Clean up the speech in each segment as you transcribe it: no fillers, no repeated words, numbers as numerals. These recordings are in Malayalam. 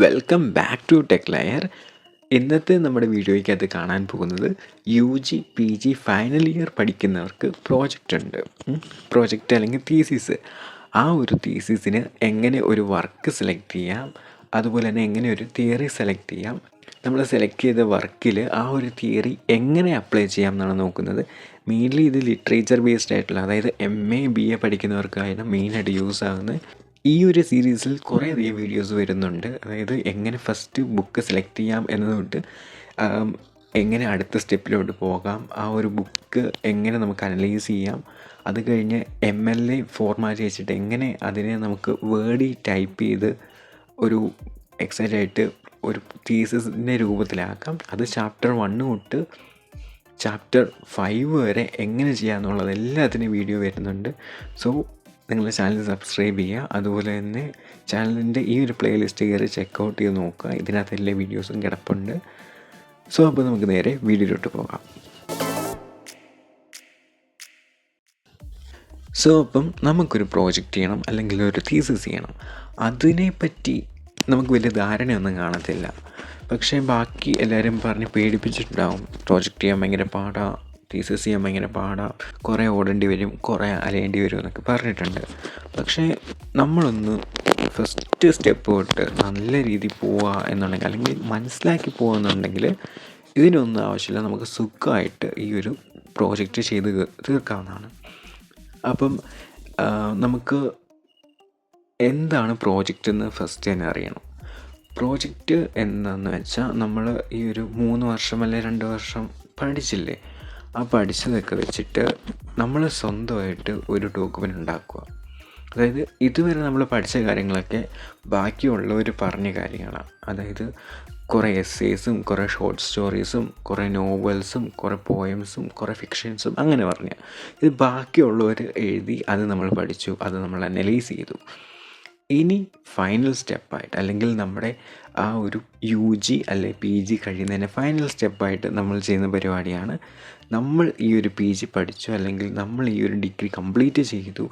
Welcome back to tech layer. ഇന്നത്തെ നമ്മുടെ വീഡിയോയ്ക്കകത്ത് കാണാൻ പോകുന്നത് UG PG ഫൈനൽ ഇയർ പഠിക്കുന്നവർക്ക് പ്രോജക്റ്റ് ഉണ്ട്. പ്രോജക്റ്റ് അല്ലെങ്കിൽ തീസിസ്. ആ ഒരു തീസിസിന് എങ്ങനെ ഒരു വർക്ക് സെലക്ട് ചെയ്യാം, അതുപോലെ തന്നെ എങ്ങനെ ഒരു തിയറി സെലക്ട് ചെയ്യാം, നമ്മൾ സെലക്ട് ചെയ്ത വർക്കിൽ ആ ഒരു തിയറി എങ്ങനെ അപ്ലൈ ചെയ്യാം എന്നാണ് നോക്കുന്നത്. മെയിൻലി ഇത് ലിറ്ററേച്ചർ ബേസ്ഡ് ആയിട്ടുള്ള, അതായത് MA BA പഠിക്കുന്നവർക്കാണ് മെയിനായിട്ട് യൂസ് ആകുന്നത്. ഈ ഒരു സീരീസിൽ കുറേയധികം വീഡിയോസ് വരുന്നുണ്ട്. അതായത് എങ്ങനെ ഫസ്റ്റ് ബുക്ക് സെലക്ട് ചെയ്യാം എന്നത് തൊട്ട് എങ്ങനെ അടുത്ത സ്റ്റെപ്പിലോട്ട് പോകാം, ആ ഒരു ബുക്ക് എങ്ങനെ നമുക്ക് അനലൈസ് ചെയ്യാം, അത് കഴിഞ്ഞ് MLA ഫോർമാറ്റ് വെച്ചിട്ട് എങ്ങനെ അതിനെ നമുക്ക് വേർഡിൽ ടൈപ്പ് ചെയ്ത് ഒരു എക്സൈറ്റായിട്ട് ഒരു തീസിസിൻ്റെ രൂപത്തിലാക്കാം, അത് ചാപ്റ്റർ 1 തൊട്ട് ചാപ്റ്റർ 5 വരെ എങ്ങനെ ചെയ്യാമെന്നുള്ളത് എല്ലാത്തിനും വീഡിയോ വരുന്നുണ്ട്. സോ നിങ്ങളുടെ ചാനൽ സബ്സ്ക്രൈബ് ചെയ്യുക. അതുപോലെ തന്നെ ചാനലിൻ്റെ ഈ ഒരു പ്ലേലിസ്റ്റ് കയറി ചെക്കൗട്ട് ചെയ്ത് നോക്കുക. ഇതിനകത്ത് എല്ലാ വീഡിയോസും കിടപ്പുണ്ട്. സോ അപ്പോൾ നമുക്ക് നേരെ വീഡിയോയിലോട്ട് പോകാം. സോ അപ്പം നമുക്കൊരു പ്രോജക്റ്റ് ചെയ്യണം അല്ലെങ്കിൽ ഒരു തീസിസ് ചെയ്യണം. അതിനെപ്പറ്റി നമുക്ക് വലിയ ധാരണയൊന്നും കാണത്തില്ല. പക്ഷേ ബാക്കി എല്ലാവരും പറഞ്ഞ് പേടിപ്പിച്ചിട്ടുണ്ടാവും. പ്രോജക്റ്റ് ചെയ്യാൻ ഭയങ്കര പാടാണ്, തീസിസ് ചെയ്യാൻ ഭയങ്കര പാടാണ്, കുറേ ഓടേണ്ടി വരും, കുറേ അലയേണ്ടി വരും എന്നൊക്കെ പറഞ്ഞിട്ടുണ്ട്. പക്ഷേ നമ്മളൊന്ന് ഫസ്റ്റ് സ്റ്റെപ്പ് തൊട്ട് നല്ല രീതിയിൽ പോവുക എന്നുണ്ടെങ്കിൽ, അല്ലെങ്കിൽ മനസ്സിലാക്കി പോകുന്നുണ്ടെങ്കിൽ ഇതിനൊന്നും ആവശ്യമില്ല. നമുക്ക് സുഖമായിട്ട് ഈ ഒരു പ്രോജക്റ്റ് ചെയ്ത് തീർക്കാവുന്നതാണ്. അപ്പം നമുക്ക് എന്താണ് പ്രോജക്റ്റ് എന്ന് ഫസ്റ്റ് തന്നെ അറിയണം. പ്രോജക്റ്റ് എന്താണെന്ന് വെച്ചാൽ, നമ്മൾ ഈ ഒരു 3 വർഷം അല്ലെങ്കിൽ 2 വർഷം പഠിച്ചില്ലേ, ആ പഠിച്ചതൊക്കെ വെച്ചിട്ട് നമ്മൾ സ്വന്തമായിട്ട് ഒരു ഡോക്യുമെൻ്റ് ഉണ്ടാക്കുക. അതായത് ഇതുവരെ നമ്മൾ പഠിച്ച കാര്യങ്ങളൊക്കെ ബാക്കിയുള്ളവർ പറഞ്ഞ കാര്യങ്ങളാണ്. അതായത് കുറേ എസ്സേസും കുറേ ഷോർട്ട് സ്റ്റോറീസും കുറേ നോവൽസും കുറേ പോയംസും കുറേ ഫിക്ഷൻസും അങ്ങനെ പറഞ്ഞ ഇത് ബാക്കിയുള്ളവർ എഴുതി, അത് നമ്മൾ പഠിച്ചു, അത് നമ്മൾ അനലൈസ് ചെയ്തു. ഇനി ഫൈനൽ സ്റ്റെപ്പായിട്ട്, അല്ലെങ്കിൽ നമ്മുടെ ആ ഒരു UG അല്ലെങ്കിൽ PG കഴിയുന്നതിന് ഫൈനൽ സ്റ്റെപ്പായിട്ട് നമ്മൾ ചെയ്യുന്ന പരിപാടിയാണ്, നമ്മൾ ഈ ഒരു PG പഠിച്ചു അല്ലെങ്കിൽ നമ്മൾ ഈ ഒരു ഡിഗ്രി കംപ്ലീറ്റ് ചെയ്തു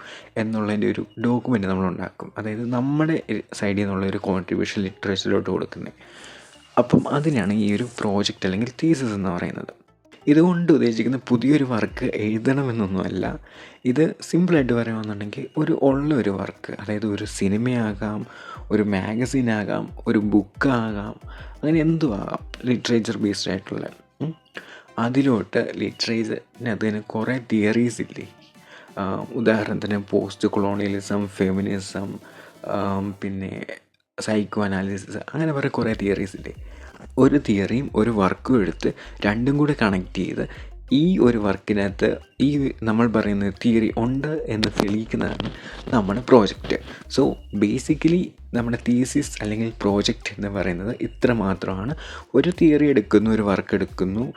എന്നുള്ളതിൻ്റെ ഒരു ഡോക്യുമെൻ്റ് നമ്മൾ ഉണ്ടാക്കും. അതായത് നമ്മുടെ സൈഡിൽ നിന്നുള്ള ഒരു കോൺട്രിബ്യൂഷൻ ലിറ്ററേച്ചറിലോട്ട് കൊടുക്കുന്നത്. അപ്പം അതിനാണ് ഈ ഒരു പ്രോജക്റ്റ് അല്ലെങ്കിൽ തീസിസ് എന്ന് പറയുന്നത്. ഇതുകൊണ്ട് ഉദ്ദേശിക്കുന്ന പുതിയൊരു വർക്ക് എഴുതണമെന്നൊന്നുമല്ല. ഇത് സിമ്പിളായിട്ട് പറയുകയാണെന്നുണ്ടെങ്കിൽ ഒരു വർക്ക്, അതായത് ഒരു സിനിമയാകാം, ഒരു മാഗസിനാകാം, ഒരു ബുക്കാകാം, അങ്ങനെ എന്തും ആകാം, ലിറ്ററേച്ചർ ബേസ്ഡ് ആയിട്ടുള്ള. അതിലോട്ട് ലിറ്ററേച്ചറിനകത്ത് തന്നെ കുറേ തിയറീസ് ഇല്ലേ. ഉദാഹരണത്തിന് പോസ്റ്റ്-കൊളോണിയലിസം, ഫെമിനിസം, പിന്നെ സൈക്കോ അനാലിസിസ്, അങ്ങനെ കുറേ തിയറീസ് ഇല്ലേ. ഒരു തിയറിയും ഒരു വർക്കും എടുത്ത് രണ്ടും കൂടെ കണക്ട് ചെയ്ത് ഈ ഒരു വർക്കിനകത്ത് ഈ നമ്മൾ പറയുന്ന തിയറി ഉണ്ട് എന്ന് തെളിയിക്കുന്നതാണ് നമ്മുടെ പ്രോജക്റ്റ്. സോ ബേസിക്കലി നമ്മുടെ തീസിസ് അല്ലെങ്കിൽ പ്രോജക്റ്റ് എന്ന് പറയുന്നത് ഇത്ര മാത്രമാണ്. ഒരു തിയറി എടുക്കുന്നു, ഒരു വർക്ക് എടുക്കുന്നു,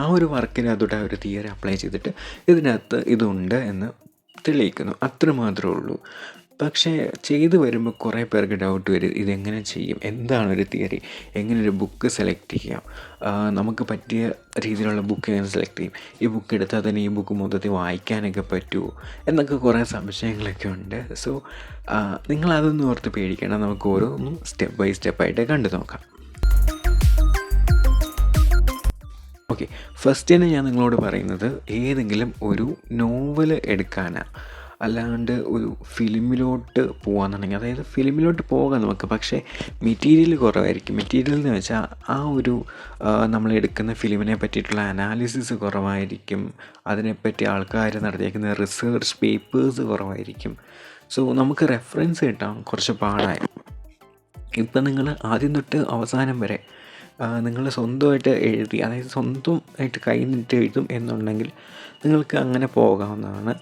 ആ ഒരു വർക്കിനകത്തോട്ട് ആ ഒരു തിയറി അപ്ലൈ ചെയ്തിട്ട് ഇതിനകത്ത് ഇതുണ്ട് എന്ന് തെളിയിക്കുന്നു, അത്ര മാത്രമേ ഉള്ളൂ. പക്ഷേ ചെയ്തു വരുമ്പോൾ കുറേ പേർക്ക് ഡൗട്ട് വരും, ഇതെങ്ങനെ ചെയ്യും, എന്താണ് ഒരു തിയറി, എങ്ങനെ ഒരു ബുക്ക് സെലക്ട് ചെയ്യാം, നമുക്ക് പറ്റിയ രീതിയിലുള്ള ബുക്ക് എങ്ങനെ സെലക്ട് ചെയ്യും, ഈ ബുക്ക് എടുത്താൽ തന്നെ ഈ ബുക്ക് മൊത്തത്തിൽ വായിക്കാനൊക്കെ പറ്റുമോ എന്നൊക്കെ കുറേ സംശയങ്ങളൊക്കെ ഉണ്ട്. സോ നിങ്ങളതൊന്നും ഓർത്ത് പേടിക്കണം, നമുക്ക് ഓരോന്നും സ്റ്റെപ്പ് ബൈ സ്റ്റെപ്പായിട്ട് കണ്ടു നോക്കാം. ഓക്കെ, ഫസ്റ്റ് തന്നെ ഞാൻ നിങ്ങളോട് പറയുന്നത് ഏതെങ്കിലും ഒരു നോവൽ എടുക്കാനാണ്, അല്ലാണ്ട് ഒരു ഫിലിമിലോട്ട് പോകാമെന്നുണ്ടെങ്കിൽ. അതായത് ഫിലിമിലോട്ട് പോകാം നമുക്ക്, പക്ഷേ മെറ്റീരിയൽ കുറവായിരിക്കും. മെറ്റീരിയൽ എന്ന് വെച്ചാൽ ആ ഒരു നമ്മളെടുക്കുന്ന ഫിലിമിനെ പറ്റിയിട്ടുള്ള അനാലിസിസ് കുറവായിരിക്കും, അതിനെപ്പറ്റി ആൾക്കാർ നടത്തിയേക്കുന്ന റിസർച്ച് പേപ്പേഴ്സ് കുറവായിരിക്കും. സോ നമുക്ക് റെഫറൻസ് കിട്ടാൻ കുറച്ച് പാടായി. ഇപ്പം നിങ്ങൾ ആദ്യം തൊട്ട് അവസാനം വരെ നിങ്ങൾ സ്വന്തമായിട്ട് എഴുതി, അതായത് സ്വന്തമായിട്ട് കൈ നിന്നിട്ട് എഴുതും എന്നുണ്ടെങ്കിൽ നിങ്ങൾക്ക് അങ്ങനെ പോകാവുന്നതാണ്.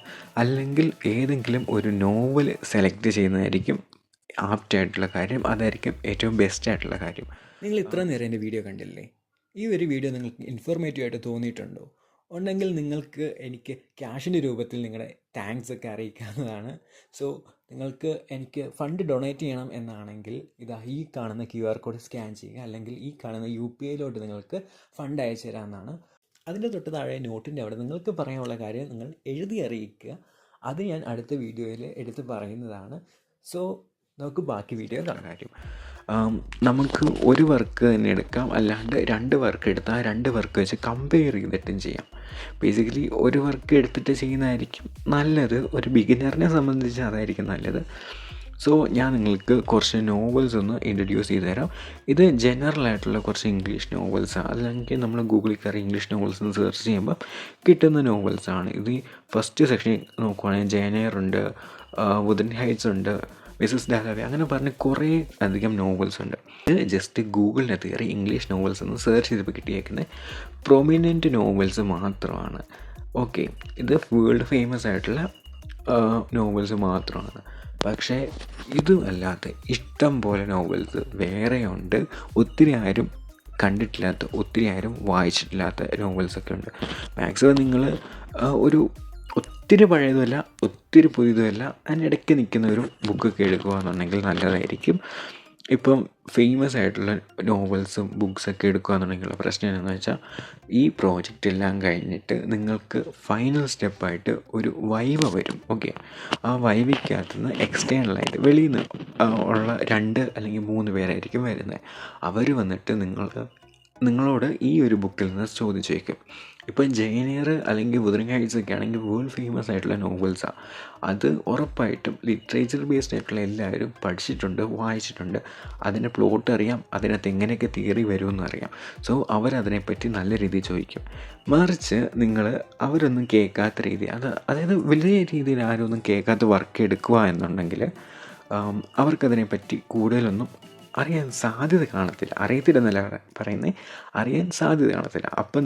അല്ലെങ്കിൽ ഏതെങ്കിലും ഒരു നോവൽ സെലക്ട് ചെയ്യുന്നതായിരിക്കും ആപ്റ്റായിട്ടുള്ള കാര്യം, അതായിരിക്കും ഏറ്റവും ബെസ്റ്റായിട്ടുള്ള കാര്യം. നിങ്ങൾ ഇത്ര നേരം എൻ്റെ വീഡിയോ കണ്ടില്ലേ? ഈ ഒരു വീഡിയോ നിങ്ങൾക്ക് ഇൻഫോർമേറ്റീവ് ആയിട്ട് തോന്നിയിട്ടുണ്ടോ? ഉണ്ടെങ്കിൽ നിങ്ങൾക്ക് എനിക്ക് ക്യാഷിൻ്റെ രൂപത്തിൽ നിങ്ങളുടെ താങ്ക്സ് ഒക്കെ അറിയിക്കാവുന്നതാണ്. സോ നിങ്ങൾക്ക് എനിക്ക് ഫണ്ട് ഡൊണേറ്റ് ചെയ്യണം എന്നാണെങ്കിൽ ഇതാ ഈ കാണുന്ന QR കോഡ് സ്കാൻ ചെയ്യുക, അല്ലെങ്കിൽ ഈ കാണുന്ന UPI നിങ്ങൾക്ക് ഫണ്ട് അയച്ചു തരാമെന്നാണ്. അതിൻ്റെ തൊട്ട് താഴെ നോട്ടിൻ്റെ അവിടെ നിങ്ങൾക്ക് പറയാനുള്ള കാര്യം നിങ്ങൾ എഴുതി അറിയിക്കുക. അത് ഞാൻ അടുത്ത വീഡിയോയിൽ എടുത്ത് പറയുന്നതാണ്. സോ നമുക്ക് ബാക്കി വീഡിയോ കാണാം. നമുക്ക് ഒരു വർക്ക് തന്നെ എടുക്കാം, അല്ലാണ്ട് 2 വർക്ക് എടുത്താൽ ആ 2 വർക്ക് വെച്ച് കമ്പയർ ചെയ്തിട്ടും ചെയ്യാം. ബേസിക്കലി ഒരു വർക്ക് എടുത്തിട്ട് ചെയ്യുന്നതായിരിക്കും നല്ലത്. ഒരു ബിഗിനറിനെ സംബന്ധിച്ച് അതായിരിക്കും നല്ലത്. സോ ഞാൻ നിങ്ങൾക്ക് കുറച്ച് നോവൽസ് ഒന്ന് ഇൻട്രൊഡ്യൂസ് ചെയ്ത് തരാം. ഇത് ജനറൽ ആയിട്ടുള്ള കുറച്ച് ഇംഗ്ലീഷ് നോവൽസാണ്. അല്ലെങ്കിൽ നമ്മൾ ഗൂഗിളിൽ കയറി ഇംഗ്ലീഷ് നോവൽസ് എന്ന് സെർച്ച് ചെയ്യുമ്പോൾ കിട്ടുന്ന നോവൽസാണ്. ഇത് ഈ ഫസ്റ്റ് സെക്ഷൻ നോക്കുവാണെങ്കിൽ ജയനയറുണ്ട്, വുദൻ ഹൈറ്റ്സ് ഉണ്ട്, മിസസ് ഡാലവേ, അങ്ങനെ പറഞ്ഞ് കുറേ അധികം നോവൽസ് ഉണ്ട്. ഇത് ജസ്റ്റ് ഗൂഗിളിനകത്ത് കയറി ഇംഗ്ലീഷ് നോവൽസ് എന്ന് സെർച്ച് ചെയ്തപ്പോൾ കിട്ടിയേക്കുന്നത് പ്രൊമിനൻറ്റ് നോവൽസ് മാത്രമാണ്. ഓക്കെ, ഇത് വേൾഡ് ഫേമസ് ആയിട്ടുള്ള നോവൽസ് മാത്രമാണ്. പക്ഷേ ഇതും അല്ലാത്ത ഇഷ്ടം പോലെ നോവൽസ് വേറെയുണ്ട്. ഒത്തിരി ആരും കണ്ടിട്ടില്ലാത്ത, ഒത്തിരി ആരും വായിച്ചിട്ടില്ലാത്ത നോവൽസൊക്കെ ഉണ്ട്. മാക്സിമം നിങ്ങൾ ഒരു ഒത്തിരി പഴയതുമല്ല ഒത്തിരി പുതിയതുമല്ല അതിനിടയ്ക്ക് നിൽക്കുന്ന ഒരു ബുക്കൊക്കെ എടുക്കുക എന്നുണ്ടെങ്കിൽ നല്ലതായിരിക്കും. ഇപ്പം ഫേമസ് ആയിട്ടുള്ള നോവൽസും ബുക്സൊക്കെ എടുക്കുക എന്നുണ്ടെങ്കിലുള്ള പ്രശ്നം എന്താണെന്ന് വെച്ചാൽ, ഈ പ്രോജക്റ്റ് എല്ലാം കഴിഞ്ഞിട്ട് നിങ്ങൾക്ക് ഫൈനൽ സ്റ്റെപ്പായിട്ട് ഒരു വൈവ വരും. ഓക്കെ, ആ വൈവയ്ക്കകത്തുനിന്ന് എക്സ്റ്റേണലായിട്ട് വെളിയിൽ നിന്ന് ഉള്ള 2 അല്ലെങ്കിൽ 3 പേരായിരിക്കും വരുന്നത്. അവർ വന്നിട്ട് നിങ്ങളോട് ഈ ഒരു ബുക്കിൽ നിന്ന് ചോദിച്ചു വയ്ക്കും. ഇപ്പം ജയനീർ അല്ലെങ്കിൽ വുദൻ ഹൈറ്റ്സ് ഒക്കെ ആണെങ്കിൽ വേൾഡ് ഫേമസ് ആയിട്ടുള്ള നോവൽസാണ്. അത് ഉറപ്പായിട്ടും ലിറ്ററേച്ചർ ബേസ്ഡ് ആയിട്ടുള്ള എല്ലാവരും പഠിച്ചിട്ടുണ്ട്, വായിച്ചിട്ടുണ്ട്. അതിൻ്റെ പ്ലോട്ട് അറിയാം, അതിനകത്ത് എങ്ങനെയൊക്കെ തിയറി വരുമെന്ന് അറിയാം. സോ അവരതിനെപ്പറ്റി നല്ല രീതിയിൽ ചോദിക്കും. മറിച്ച് അവരൊന്നും കേൾക്കാത്ത രീതി, അതായത് വലിയ രീതിയിൽ ആരും ഒന്നും കേൾക്കാത്ത വർക്ക് എടുക്കുക എന്നുണ്ടെങ്കിൽ അവർക്കതിനെപ്പറ്റി കൂടുതലൊന്നും അറിയാൻ സാധ്യത കാണത്തില്ല. അറിയത്തില്ലെന്നല്ല പറയുന്നത്, അറിയാൻ സാധ്യത കാണത്തില്ല. അപ്പം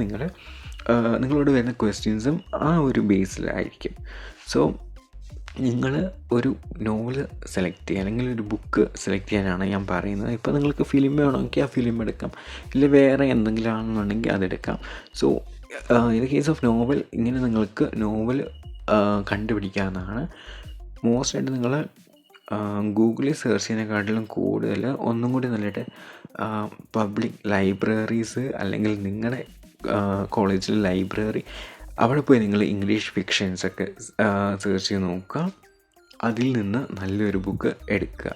നിങ്ങളോട് വരുന്ന ക്വസ്റ്റ്യൻസും ആ ഒരു ബേസിലായിരിക്കും. സോ നിങ്ങൾ ഒരു നോവൽ സെലക്ട് ചെയ്യുക അല്ലെങ്കിൽ ഒരു ബുക്ക് സെലക്ട് ചെയ്യാനാണ് ഞാൻ പറയുന്നത്. ഇപ്പോൾ നിങ്ങൾക്ക് ഫിലിം വേണമെങ്കിൽ ആ ഫിലിം എടുക്കാം, ഇല്ല വേറെ എന്തെങ്കിലും ആണെന്നുണ്ടെങ്കിൽ അതെടുക്കാം. So in the case of novel, ഇങ്ങനെ നിങ്ങൾക്ക് നോവൽ കണ്ടുപിടിക്കാവുന്നതാണ്. മോസ്റ്റായിട്ട് നിങ്ങൾ ഗൂഗിളിൽ സെർച്ച് ചെയ്യുന്നതിനെക്കാട്ടിലും കൂടുതൽ ഒന്നും കൂടി നല്ലതായിട്ട് പബ്ലിക് ലൈബ്രറീസ് അല്ലെങ്കിൽ നിങ്ങളുടെ കോളേജിൽ ലൈബ്രറി, അവിടെ പോയി നിങ്ങൾ ഇംഗ്ലീഷ് ഫിക്ഷൻസൊക്കെ സെർച്ച് ചെയ്ത് നോക്കുക. അതിൽ നിന്ന് നല്ലൊരു ബുക്ക് എടുക്കുക.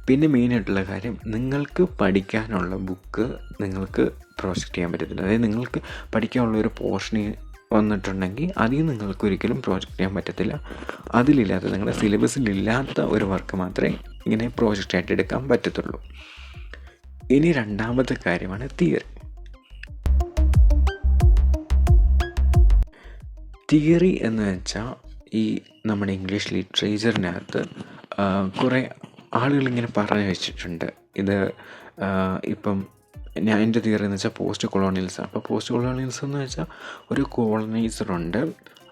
പിന്നെ മെയിനായിട്ടുള്ള കാര്യം, നിങ്ങൾക്ക് പഠിക്കാനുള്ള ബുക്ക് നിങ്ങൾക്ക് പ്രോജക്റ്റ് ചെയ്യാൻ പറ്റത്തില്ല. അതായത് നിങ്ങൾക്ക് പഠിക്കാനുള്ളൊരു പോർഷന് വന്നിട്ടുണ്ടെങ്കിൽ അതിൽ നിങ്ങൾക്ക് ഒരിക്കലും പ്രോജക്റ്റ് ചെയ്യാൻ പറ്റത്തില്ല. അതിലില്ലാത്ത, നിങ്ങളുടെ സിലബസിലില്ലാത്ത ഒരു വർക്ക് മാത്രമേ ഇങ്ങനെ പ്രോജക്റ്റായിട്ട് എടുക്കാൻ പറ്റത്തുള്ളൂ. ഇനി രണ്ടാമത്തെ കാര്യമാണ് തിയറി. തിയറി എന്ന് വെച്ചാൽ, ഈ നമ്മുടെ ഇംഗ്ലീഷ് ലിറ്ററേച്ചറിനകത്ത് കുറേ ആളുകളിങ്ങനെ പറഞ്ഞു വെച്ചിട്ടുണ്ട്. ഇത് ഇപ്പം എൻ്റെ തിയറി എന്ന് വെച്ചാൽ പോസ്റ്റ് കൊളോണിയൽസാണ്. അപ്പോൾ പോസ്റ്റ് കൊളോണിയൽസ് എന്ന് വെച്ചാൽ ഒരു കോളനൈസറുണ്ട്.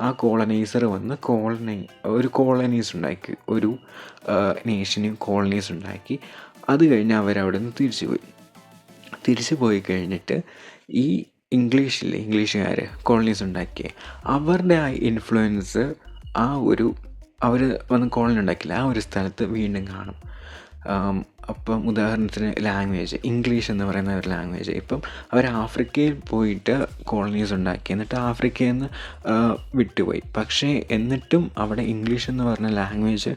ആ കോളനൈസർ വന്ന് ഒരു കോളനീസ് ഉണ്ടാക്കി, ഒരു നേഷന് കോളനീസ് ഉണ്ടാക്കി. അത് കഴിഞ്ഞ് അവരവിടെ നിന്ന് തിരിച്ചു പോയി കഴിഞ്ഞിട്ട് ഈ ഇംഗ്ലീഷുകാർ കോളനീസ് ഉണ്ടാക്കിയ അവരുടെ ആ ഇൻഫ്ലുവൻസ് അവർ വന്ന് കോളനി ഉണ്ടാക്കില്ല ആ ഒരു സ്ഥലത്ത് വീണ്ടും കാണും. അപ്പം ഉദാഹരണത്തിന് ലാംഗ്വേജ്, ഇംഗ്ലീഷ് എന്ന് പറയുന്ന ഒരു ലാംഗ്വേജ്, ഇപ്പം അവർ ആഫ്രിക്കയിൽ പോയിട്ട് കോളനീസ് ഉണ്ടാക്കി, എന്നിട്ട് ആഫ്രിക്കയിൽ നിന്ന് വിട്ടുപോയി. പക്ഷേ എന്നിട്ടും അവിടെ ഇംഗ്ലീഷ് എന്ന് പറഞ്ഞ ലാംഗ്വേജ്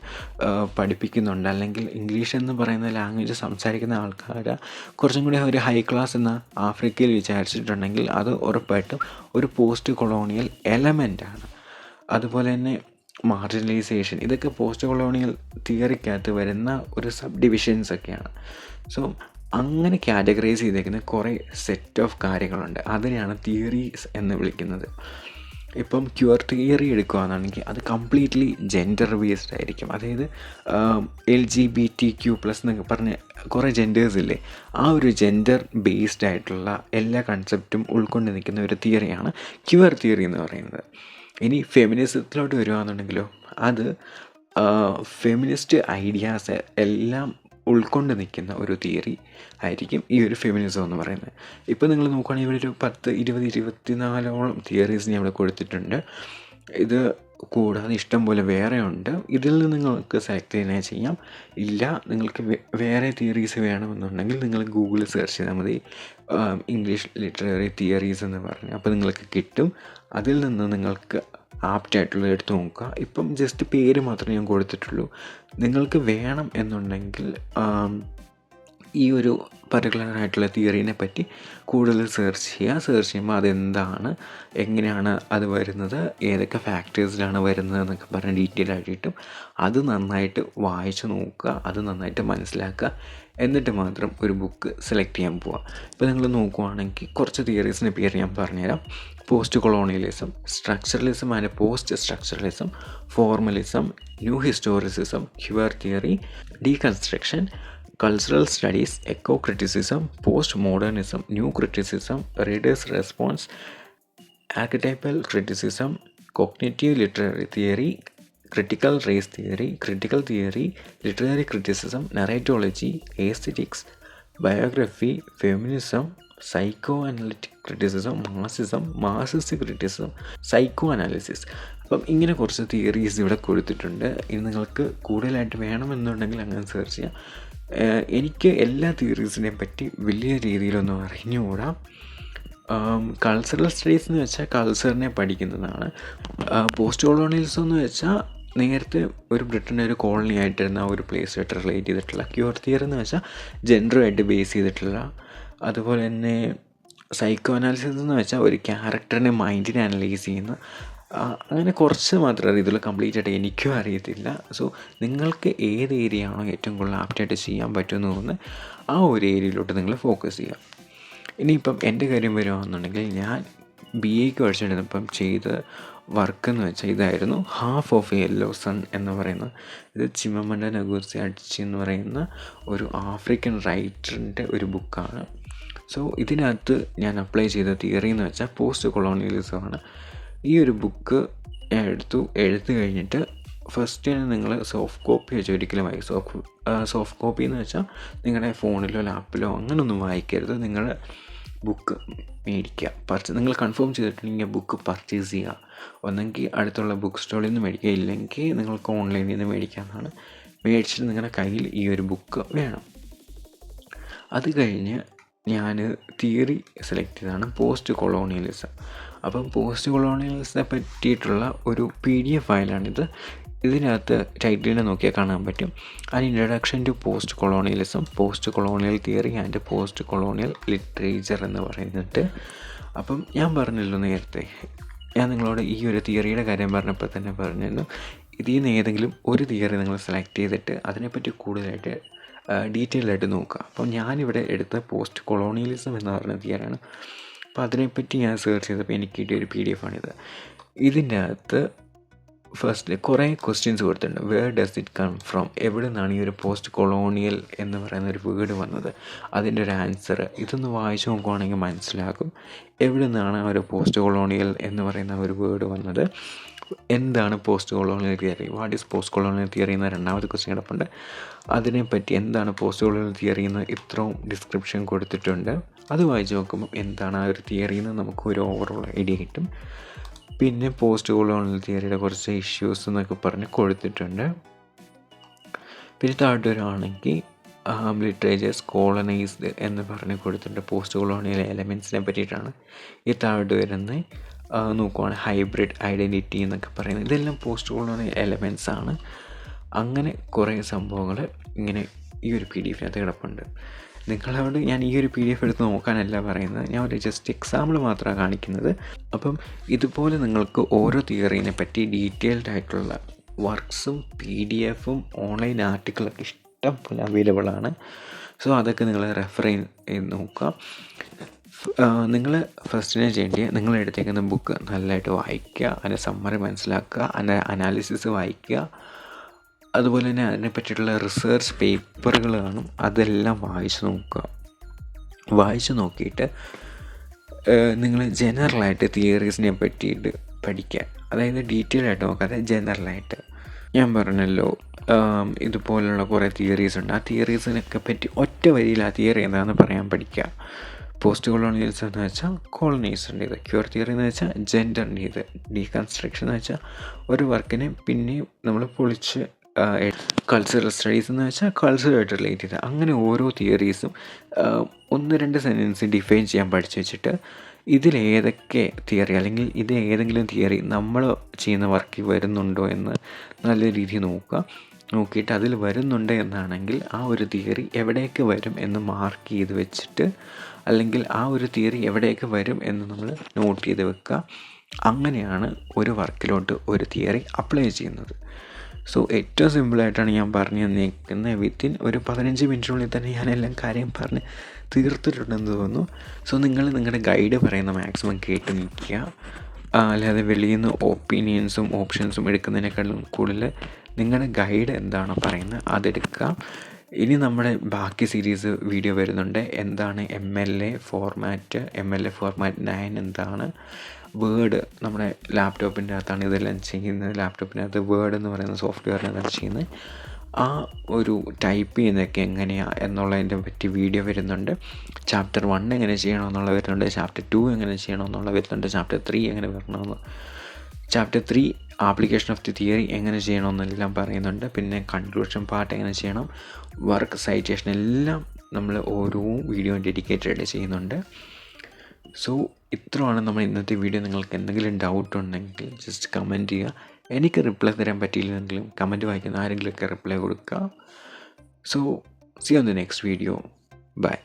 പഠിപ്പിക്കുന്നുണ്ട്, അല്ലെങ്കിൽ ഇംഗ്ലീഷ് എന്ന് പറയുന്ന ലാംഗ്വേജ് സംസാരിക്കുന്ന ആൾക്കാർ കുറച്ചും കൂടി ഒരു ഹൈ ക്ലാസ് എന്ന് ആഫ്രിക്കയിൽ വിചാരിച്ചിട്ടുണ്ടെങ്കിൽ അത് ഉറപ്പായിട്ടും ഒരു പോസ്റ്റ് കൊളോണിയൽ എലമെൻ്റാണ്. അതുപോലെ തന്നെ മാർജിനലൈസേഷൻ, ഇതൊക്കെ പോസ്റ്റ് കൊളോണിയൽ തിയറിക്കകത്ത് വരുന്ന ഒരു സബ് ഡിവിഷൻസൊക്കെയാണ്. സോ അങ്ങനെ കാറ്റഗറൈസ് ചെയ്തേക്കുന്ന കുറേ സെറ്റ് ഓഫ് കാര്യങ്ങളുണ്ട്. അതിനെയാണ് തിയറീസ് എന്ന് വിളിക്കുന്നത്. ഇപ്പം ക്യൂർ തിയറി എടുക്കുകയാണെന്നുണ്ടെങ്കിൽ അത് കംപ്ലീറ്റ്ലി ജെൻഡർ ബേസ്ഡ് ആയിരിക്കും. അതായത് LGBTQ+ എന്നൊക്കെ പറഞ്ഞ് കുറേ ജെൻഡേഴ്സ് ഇല്ലേ, ആ ഒരു ജെൻഡർ ബേസ്ഡ് ആയിട്ടുള്ള എല്ലാ കൺസെപ്റ്റും ഉൾക്കൊണ്ട് നിൽക്കുന്ന ഒരു തിയറിയാണ് ക്യൂർ തിയറി എന്ന് പറയുന്നത്. ഇനി ഫെമിനിസത്തിലോട്ട് വരികയാണെന്നുണ്ടെങ്കിലോ, അത് ഫെമിനിസ്റ്റ് ഐഡിയാസ് എല്ലാം ഉൾക്കൊണ്ട് നിൽക്കുന്ന ഒരു തിയറി ആയിരിക്കും ഈ ഒരു ഫെമിനിസം എന്ന് പറയുന്നത്. ഇപ്പോൾ നിങ്ങൾ നോക്കുകയാണെങ്കിൽ ഇവിടെ ഒരു 10, 20, 24ഓളം തിയറീസ് ഞാൻ ഇവിടെ കൊടുത്തിട്ടുണ്ട്. ഇത് കൂടാതെ ഇഷ്ടം പോലെ വേറെ ഉണ്ട്. ഇതിൽ നിന്ന് നിങ്ങൾക്ക് സെലക്ട് ചെയ്യുന്നത് ചെയ്യാം. ഇല്ല, നിങ്ങൾക്ക് വേറെ തിയറീസ് വേണമെന്നുണ്ടെങ്കിൽ നിങ്ങൾ ഗൂഗിളിൽ സെർച്ച് ചെയ്താൽ മതി ഇംഗ്ലീഷ് ലിറ്റററി തിയറീസ് എന്ന് പറഞ്ഞ്, അപ്പോൾ നിങ്ങൾക്ക് കിട്ടും. അതിൽ നിന്ന് നിങ്ങൾക്ക് ആപ്റ്റായിട്ടുള്ള എടുത്ത് നോക്കുക. ഇപ്പം ജസ്റ്റ് പേര് മാത്രമേ ഞാൻ കൊടുത്തിട്ടുള്ളൂ. നിങ്ങൾക്ക് വേണം എന്നുണ്ടെങ്കിൽ ഈ ഒരു പർട്ടിക്കുലറായിട്ടുള്ള തിയറീനെ പറ്റി കൂടുതൽ സെർച്ച് ചെയ്യുമ്പോൾ അതെന്താണ്, എങ്ങനെയാണ് അത് വരുന്നത്, ഏതൊക്കെ ഫാക്ടേഴ്സിലാണ് വരുന്നത് എന്നൊക്കെ പറഞ്ഞ് ഡീറ്റെയിൽ ആക്കിയിട്ടും അത് നന്നായിട്ട് വായിച്ച് നോക്കുക, അത് നന്നായിട്ട് മനസ്സിലാക്കുക. എന്നിട്ട് മാത്രം ഒരു ബുക്ക് സെലക്ട് ചെയ്യാൻ പോവുക. ഇപ്പോൾ നിങ്ങൾ നോക്കുവാണെങ്കിൽ കുറച്ച് തിയറീസിൻ്റെ പേര് ഞാൻ പറഞ്ഞുതരാം. Post colonialism, structuralism and post structuralism, formalism, new historicism, cure theory, deconstruction, cultural studies, eco-criticism, post-modernism, new criticism, reader's response, archetypal criticism, cognitive literary theory, critical race theory, critical theory, literary criticism, narratology, aesthetics, biography, feminism, psychoanalytic criticism, marxism, marxist criticism, psychoanalysis. അപ്പം ഇങ്ങനെ കുറച്ച് തിയറീസ് ഇവിടെ കൊടുത്തിട്ടുണ്ട്. ഇനി നിങ്ങൾക്ക് കൂടുതലായിട്ട് വേണമെന്നുണ്ടെങ്കിൽ അങ്ങനെ സെർച്ച് ചെയ്യാം. എനിക്ക് എല്ലാ തിയറീസിനെ പറ്റി വലിയ രീതിയിലൊന്നും അറിഞ്ഞുകൂടാ. കൾച്ചറൽ സ്റ്റഡീസ് എന്ന് വെച്ചാൽ കൾച്ചറിനെ പഠിക്കുന്നതാണ്. പോസ്റ്റ് കൊളോണിയലിസം എന്ന് വെച്ചാൽ നേരത്തെ ഒരു ബ്രിട്ടൻ്റെ ഒരു കോളനി ആയിട്ടിരുന്ന ഒരു പ്ലേസുമായിട്ട് റിലേറ്റ് ചെയ്തിട്ടുള്ള. ക്യൂർ തിയറി എന്ന് വെച്ചാൽ ജെൻഡറുമായിട്ട് ബേസ് ചെയ്തിട്ടുള്ള. അതുപോലെ തന്നെ സൈക്കോ അനാലിസിസ് എന്ന് വെച്ചാൽ ഒരു ക്യാരക്ടറിനെ മൈൻഡിനെ അനലൈസ് ചെയ്യുന്ന. അങ്ങനെ കുറച്ച് മാത്രമേ അറിയത്തുള്ളൂ, കംപ്ലീറ്റ് ആയിട്ട് എനിക്കും അറിയത്തില്ല. സോ നിങ്ങൾക്ക് ഏത് ഏരിയ ആണോ ഏറ്റവും കൂടുതൽ ആപ്റ്റായിട്ട് ചെയ്യാൻ പറ്റുമെന്ന് തോന്നുന്നത് ആ ഒരു ഏരിയയിലോട്ട് നിങ്ങൾ ഫോക്കസ് ചെയ്യുക. ഇനിയിപ്പം എൻ്റെ കാര്യം വരുവാണെന്നുണ്ടെങ്കിൽ ഞാൻ BA പഠിച്ചിരുന്നപ്പം ചെയ്ത വർക്ക് എന്ന് വെച്ചാൽ ഇതായിരുന്നു. Half of a yellow sun എന്ന് പറയുന്നത്. ഇത് ചിമമൻഡ നഗൂർസി അടിച്ചി എന്ന് പറയുന്ന ഒരു ആഫ്രിക്കൻ റൈറ്ററിൻ്റെ ഒരു ബുക്കാണ്. സോ ഇതിനകത്ത് ഞാൻ അപ്ലൈ ചെയ്ത തിയറി എന്ന് വെച്ചാൽ പോസ്റ്റ് കൊളോണിയലിസമാണ്. ഈ ഒരു ബുക്ക് ഞാൻ എഴുത്ത് കഴിഞ്ഞിട്ട് ഫസ്റ്റ് നിങ്ങൾ സോഫ്റ്റ് കോപ്പി വെച്ച് ഒരിക്കലും സോഫ്റ്റ് കോപ്പി എന്ന് വെച്ചാൽ നിങ്ങളുടെ ഫോണിലോ ലാപ്പിലോ അങ്ങനെയൊന്നും വായിക്കരുത്. നിങ്ങൾ ബുക്ക് മേടിക്കുക, നിങ്ങൾ കൺഫേം ചെയ്തിട്ടുണ്ടെങ്കിൽ ബുക്ക് പർച്ചേസ് ചെയ്യുക. ഒന്നെങ്കിൽ അടുത്തുള്ള ബുക്ക് സ്റ്റോളിൽ നിന്ന് മേടിക്കുക, ഇല്ലെങ്കിൽ നിങ്ങൾക്ക് ഓൺലൈനിൽ നിന്ന് മേടിക്കാമെന്നാണ്. മേടിച്ചിട്ട് നിങ്ങളുടെ കയ്യിൽ ഈ ഒരു ബുക്ക് വേണം. അത് കഴിഞ്ഞ് ഞാൻ തിയറി സെലക്ട് ചെയ്തതാണ് പോസ്റ്റ് കൊളോണിയലിസം. അപ്പം പോസ്റ്റ് കൊളോണിയലിസത്തെ പറ്റിയിട്ടുള്ള ഒരു PDF ഫയലാണിത്. ഇതിനകത്ത് ടൈറ്റിലിനെ നോക്കിയാൽ കാണാൻ പറ്റും. An introduction to post colonialism, post colonial theory and post colonial literature എന്ന് പറയുന്നുണ്ട്. അപ്പം ഞാൻ പറഞ്ഞല്ലോ നേരത്തെ, ഞാൻ നിങ്ങളോട് ഈ ഒരു തിയറിയുടെ കാര്യം പറഞ്ഞപ്പോൾ തന്നെ പറഞ്ഞിരുന്നു, ഇതിൽ നിന്ന് ഏതെങ്കിലും ഒരു തിയറി നിങ്ങൾ സെലക്ട് ചെയ്തിട്ട് അതിനെപ്പറ്റി കൂടുതലായിട്ട് ഡീറ്റെയിൽ ആയിട്ട് നോക്കുക. അപ്പം ഞാനിവിടെ എടുത്ത പോസ്റ്റ് കൊളോണിയലിസം എന്ന് പറഞ്ഞ തിയറിയാണ്. അപ്പോൾ അതിനെപ്പറ്റി ഞാൻ സെർച്ച് ചെയ്തപ്പോൾ എനിക്ക് കിട്ടിയ ഒരു PDF ആണിത്. ഇതിൻ്റെ അകത്ത് ഫസ്റ്റ് കുറേ ക്വസ്റ്റ്യൻസ് കൊടുത്തിട്ടുണ്ട്. Where does it come from, എവിടെ നിന്നാണ് ഈ ഒരു പോസ്റ്റ് കൊളോണിയൽ എന്ന് പറയുന്ന ഒരു വേർഡ് വന്നത്, അതിൻ്റെ ഒരു ആൻസർ. ഇതൊന്ന് വായിച്ച് നോക്കുവാണെങ്കിൽ മനസ്സിലാക്കും എവിടെ നിന്നാണ് ഒരു പോസ്റ്റ് കൊളോണിയൽ എന്ന് പറയുന്ന ഒരു വേർഡ് വന്നത്. എന്താണ് post colonial theory, what is post colonial theory എന്ന രണ്ടാമത്തെ ക്വസ്റ്റ്യൻ കിടപ്പുണ്ട്. അതിനെപ്പറ്റി എന്താണ് പോസ്റ്റ് കൊളോണിയൽ തിയറി എന്ന് ഇത്രയും ഡിസ്ക്രിപ്ഷൻ കൊടുത്തിട്ടുണ്ട്. അത് വായിച്ച് നോക്കുമ്പോൾ എന്താണ് ആ ഒരു തിയറി എന്ന് നമുക്ക് ഒരു ഓവറോൾ ഐഡിയ കിട്ടും. പിന്നെ പോസ്റ്റ് കൊളോണിയൽ തിയറിയുടെ കുറച്ച് ഇഷ്യൂസ് എന്നൊക്കെ പറഞ്ഞ് കൊടുത്തിട്ടുണ്ട്. പിന്നെ താഴോട്ട് വരുവാണെങ്കിൽ ലിറ്ററേച്ചേഴ്സ് കോളനൈസ്ഡ് എന്ന് പറഞ്ഞ് കൊടുത്തിട്ടുണ്ട്. പോസ്റ്റ് കൊളോണിയൽ എലമെൻസിനെ പറ്റിയിട്ടാണ് ഈ താഴോട്ട് വരുന്നത്. നോക്കുവാണ് ഹൈബ്രിഡ് ഐഡൻറ്റിറ്റി എന്നൊക്കെ പറയുന്നത്. ഇതെല്ലാം പോസ്റ്റ് കൊളോണിയൽ എലമെൻസ് ആണ്. അങ്ങനെ കുറേ സംഭവങ്ങൾ ഇങ്ങനെ ഈ ഒരു PDF കിടപ്പുണ്ട്. നിങ്ങളോട് ഞാൻ ഈ ഒരു PDF എടുത്ത് നോക്കാനല്ല പറയുന്നത്, ഞാൻ ഒരു ജസ്റ്റ് എക്സാമ്പിൾ മാത്രമാണ് കാണിക്കുന്നത്. അപ്പം ഇതുപോലെ നിങ്ങൾക്ക് ഓരോ തിയറീനെ പറ്റി ഡീറ്റെയിൽഡ് ആയിട്ടുള്ള വർക്ക്സും PDF-ഉം ഓൺലൈൻ ആർട്ടിക്കിളൊക്കെ ഇഷ്ടം പോലെ അവൈലബിൾ ആണ്. സോ അതൊക്കെ നിങ്ങൾ റെഫർ ചെയ്ത് നോക്കുക. നിങ്ങൾ ഫസ്റ്റിനെ ചെയ്യേണ്ടത് നിങ്ങൾ എടുത്തേക്കുന്ന ബുക്ക് നല്ലതായിട്ട് വായിക്കുക, അതിൻ്റെ സമ്മറി മനസ്സിലാക്കുക, അതിൻ്റെ അനാലിസിസ് വായിക്കുക. അതുപോലെ തന്നെ അതിനെ പറ്റിയിട്ടുള്ള റിസർച്ച് പേപ്പറുകൾ കാണും, അതെല്ലാം വായിച്ച് നോക്കിയിട്ട് നിങ്ങൾ ജനറലായിട്ട് തിയറീസിനെ പറ്റിയിട്ട് പഠിക്കുക. അതായത് ഡീറ്റെയിൽ ആയിട്ട് നോക്കാതെ ജനറലായിട്ട്. ഞാൻ പറഞ്ഞല്ലോ ഇതുപോലുള്ള കുറേ തിയറീസ് ഉണ്ട്. ആ തിയറീസിനൊക്കെ പറ്റി ഒറ്റ വരിയിൽ ആ തിയറി എന്താണെന്ന് പറയാൻ പഠിക്കുക. പോസ്റ്റ് കൊളോണിയലിസം എന്ന് വെച്ചാൽ കോളനൈസറിൻ്റേത്, ക്യൂർ തിയറി എന്ന് വെച്ചാൽ ജെൻഡറിൻ്റേത്, ഡീകൺസ്ട്രക്ഷൻ എന്ന് വെച്ചാൽ ഒരു വർക്കിനെ പിന്നെയും നമ്മൾ പൊളിച്ച്, കൾച്ചറൽ സ്റ്റഡീസ് എന്ന് വെച്ചാൽ കൾച്ചറുമായിട്ട് റിലേറ്റ് ചെയ്ത്. അങ്ങനെ ഓരോ തിയറീസും 1-2 സെൻറ്റൻസ് ഡിഫൈൻ ചെയ്യാൻ പഠിച്ചു വെച്ചിട്ട് ഇതിലേതൊക്കെ തിയറി അല്ലെങ്കിൽ ഇത് ഏതെങ്കിലും തിയറി നമ്മൾ ചെയ്യുന്ന വർക്കിൽ വരുന്നുണ്ടോ എന്ന് നല്ല രീതിയിൽ നോക്കുക. നോക്കിയിട്ട് അതിൽ വരുന്നുണ്ട് എന്നാണെങ്കിൽ ആ ഒരു തിയറി എവിടെയൊക്കെ വരും എന്ന് മാർക്ക് ചെയ്ത് വെച്ചിട്ട്, അല്ലെങ്കിൽ ആ ഒരു തിയറി എവിടെയൊക്കെ വരും എന്ന് നമ്മൾ നോട്ട് ചെയ്ത് വെക്കുക. അങ്ങനെയാണ് ഒരു വർക്കിലോട്ട് ഒരു തിയറി അപ്ലൈ ചെയ്യുന്നത്. സോ ഏറ്റവും സിമ്പിളായിട്ടാണ് ഞാൻ പറഞ്ഞു തന്നിരിക്കുന്നത്. വിത്തിൻ ഒരു 15 മിനിറ്റിനുള്ളിൽ തന്നെ ഞാൻ എല്ലാം കാര്യം പറഞ്ഞ് തീർത്തിട്ടുണ്ടെന്ന് തോന്നുന്നു. സോ നിങ്ങൾ നിങ്ങളുടെ ഗൈഡ് പറയുന്ന മാക്സിമം കേട്ട് നിൽക്കുക. അല്ലാതെ വെളിയിൽ നിന്ന് ഒപ്പീനിയൻസും ഓപ്ഷൻസും എടുക്കുന്നതിനേക്കാളും കൂടുതൽ നിങ്ങളുടെ ഗൈഡ് എന്താണോ പറയുന്നത് അതെടുക്കുക. ഇനി നമ്മുടെ ബാക്കി സീരീസ് വീഡിയോ വരുന്നുണ്ട്. എന്താണ് MLA ഫോർമാറ്റ്, MLA ഫോർമാറ്റ് 9 എന്താണ്, വേർഡ് നമ്മുടെ ലാപ്ടോപ്പിൻ്റെ അകത്താണ് ഇതെല്ലാം ചെയ്യുന്നത്. ലാപ്ടോപ്പിൻ്റെ അകത്ത് വേർഡ് എന്ന് പറയുന്ന സോഫ്റ്റ്വെയറിനകത്താണ് ചെയ്യുന്നത്. ആ ഒരു ടൈപ്പ് ചെയ്യുന്നതൊക്കെ എങ്ങനെയാണ് എന്നുള്ളതിൻ്റെ പറ്റി വീഡിയോ വരുന്നുണ്ട്. ചാപ്റ്റർ 1 എങ്ങനെ ചെയ്യണമെന്നുള്ള വരുന്നുണ്ട്, ചാപ്റ്റർ 2 എങ്ങനെ ചെയ്യണമെന്നുള്ള വരുന്നുണ്ട്, ചാപ്റ്റർ 3 എങ്ങനെ വരണമെന്ന്, chapter 3 application of the theory എങ്ങനെ ചെയ്യണമെന്നെല്ലാം പറയുന്നുണ്ട്. പിന്നെ കൺക്ലൂഷൻ പാർട്ട് എങ്ങനെ ചെയ്യണം, വർക്ക് സൈറ്റേഷൻ എല്ലാം നമ്മൾ ഓരോ വീഡിയോ ഡെഡിക്കേറ്റഡ് ചെയ്യുന്നുണ്ട്. സോ ഇത്രയാണ് നമ്മൾ ഇന്നത്തെ വീഡിയോ. നിങ്ങൾക്ക് എന്തെങ്കിലും ഡൗട്ട് ഉണ്ടെങ്കിൽ ജസ്റ്റ് കമൻറ്റ് ചെയ്യുക. എനിക്ക് റിപ്ലൈ തരാൻ പറ്റിയില്ലെങ്കിലും കമൻറ്റ് വായിക്കുന്ന ആരെങ്കിലുമൊക്കെ റിപ്ലൈ കൊടുക്കുക. So see on the next video. By.